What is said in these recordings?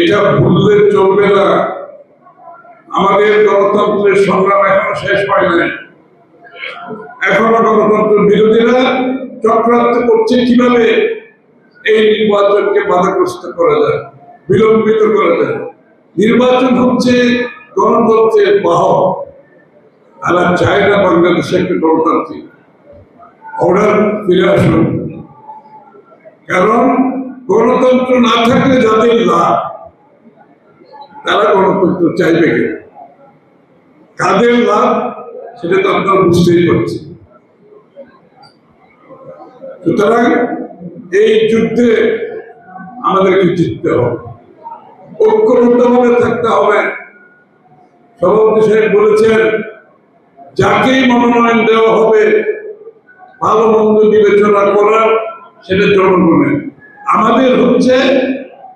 এটা ভুললে চলবে না। আমাদের গণতন্ত্রের সংগ্রাম এখনো শেষ হয় নাই। এখনো গণতন্ত্র বিরোধীরা চক্রান্ত করছে কিভাবে এই নির্বাচনকে বাধাগ্রস্ত করা যায়, বিলম্বিত করা যায়। নির্বাচন হচ্ছে গণতন্ত্রের বাহক। তারা চায় না বাংলাদেশে একটা গণতান্ত্রিক অর্ডার ফিরে আসুন। কারণ গণতন্ত্র না থাকলে যাদের লাভ, তারা গণতন্ত্র চাইবে কেন? কাদের লাভ সেটা তো আপনারা বুঝতেই পারছেন। সুতরাং এই যুদ্ধে আমাদেরকে জিততে হবে, ঐক্যবদ্ধভাবে থাকতে হবে। সভাপতি সাহেব বলেছেন, যাকেই মনোনয়ন দেওয়া হবে ভালো মন্দ বিবেচনা করার সেটা জনগণের। আমাদের হচ্ছে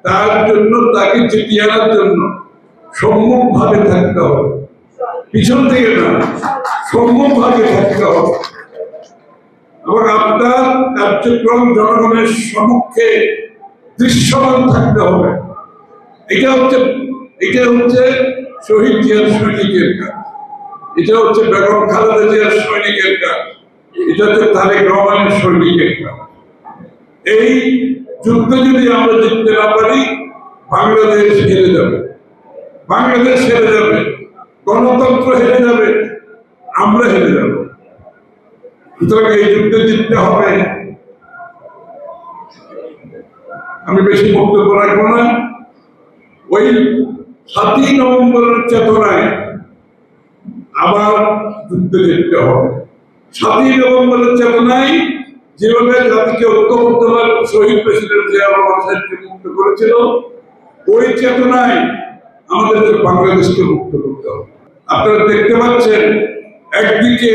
তার জন্য, তাকে জিতিয়ে আনার জন্য সম্মুখভাবে থাকতে হবে, পিছন থেকে না, সম্মুখভাবে থাকতে হবে। এবং আপনার কার্যক্রম জনগণের সম্মুখে দৃশ্যমান থাকতে হবে। এটা হচ্ছে শহীদ জিয়ার সৈনিকের কাজ, এটা হচ্ছে বেগম খালেদা জিয়ার সৈনিকের কাজ, এটা হচ্ছে তারেক রহমানের সৈনিকের কাজ। এই যুদ্ধে যদি আমরা জিততে না পারি, বাংলাদেশ হেরে যাবে, বাংলাদেশ হেরে যাবে, গণতন্ত্র হেরে যাবে, আমরা হেরে যাব। সুতরাং এই যুদ্ধে জিততে হবে। আমি বেশি বক্তব্য রাখবো না। ওই 7ই নভেম্বরের চেতনায় আবার যুদ্ধে জিততে হবে। 7ই নভেম্বরের চেতনায় যেভাবে জাতিকে ঐক্যবদ্ধভাবে শহীদ প্রেসিডেন্ট জিয়া রহমান সাহেবকে মুক্ত করেছিল, ওই চেতনায় আমাদের বাংলাদেশকে মুক্ত করতে হবে। আপনারা দেখতে পাচ্ছেন, একদিকে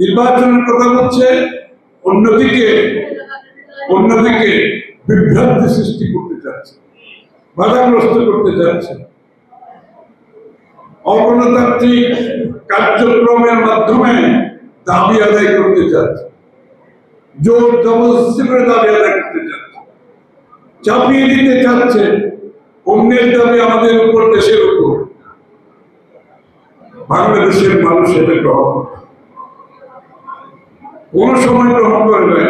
নির্বাচনের কথা বলছে, অন্যদিকে বিভ্রান্তি সৃষ্টি করতে চাচ্ছে, বাধাগ্রস্ত করতে চাচ্ছে, অগণতান্ত্রিক কার্যক্রমের মাধ্যমে দাবি আদায় করতে চাচ্ছে, জোর জবরদস্তি করে দাবি আদায় করতে চাচ্ছে, চাপিয়ে দিতে চাচ্ছে অন্যের দাবি আমাদের উপর, দেশের উপর। বাংলাদেশের মানুষ এটা গ্রহণ কোন সময় গ্রহণ করে নাই।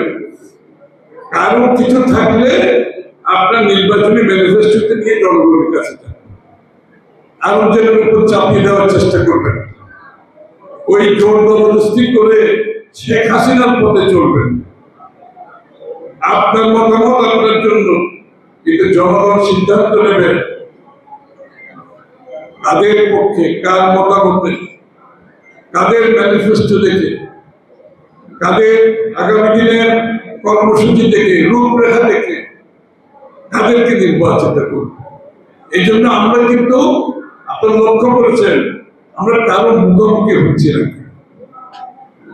কারো কিছু থাকলে আপনার নির্বাচনী ম্যানিফেস্টোতে নিয়ে জনগণের কাছে যান, আরো জনের উপর চাপিয়ে দেওয়ার চেষ্টা করবেন, ওই জোর জবরদস্তি করে শেখ হাসিনার পথে চলবেন। আপনার মতামত আপনার জন্য, কিন্তু জনগণ সিদ্ধান্ত নেবেন কাদের পক্ষে, কার মতামতে, কাদের ম্যানিফেস্টো দেখে, কাদের আগামী দিনের কর্মসূচি দেখে, রূপরেখা দেখে তাদেরকে নির্বাচিত করবে। এই জন্য আমরা কিন্তু, আপনারা লক্ষ্য করেছেন, আমরা কারো মুখোমুখি হচ্ছি না,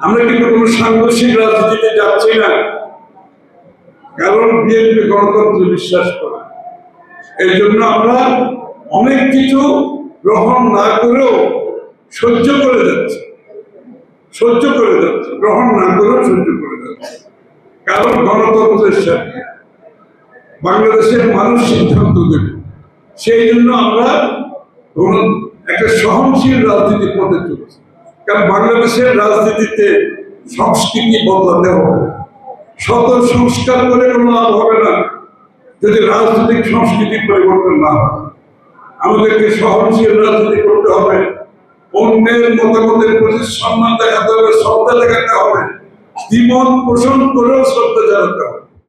আমরা কিন্তু কোনো সাংঘর্ষিক রাজনীতিতে যাচ্ছি না। কারণ বিএনপি গণতন্ত্রে বিশ্বাস করে। এই জন্য আমরা অনেক কিছু গ্রহণ না করেও সহ্য করে যাচ্ছি, গ্রহণ না করেও সহ্য করে যাচ্ছে। কারণ গণতন্ত্রের সাথে বাংলাদেশের মানুষ সিদ্ধান্ত দেবে। সেই জন্য আমরা একটা সহনশীল রাজনীতির পথে চলছি। কারণ বাংলাদেশের রাজনীতিতে সংস্কৃতি বদলাতে হবে। শত সংস্কার করে কোনো লাভ হবে না যদি রাজনৈতিক সংস্কৃতি পরিবর্তন না হয়। আমাদেরকে সহনশীল রাজনীতি করতে হবে, অন্যের মতামতের প্রতি সম্মান দেখাতে হবে, শ্রদ্ধা দেখাতে হবে, দ্বিমত পোষণ করেও শ্রদ্ধা জানাতে হবে।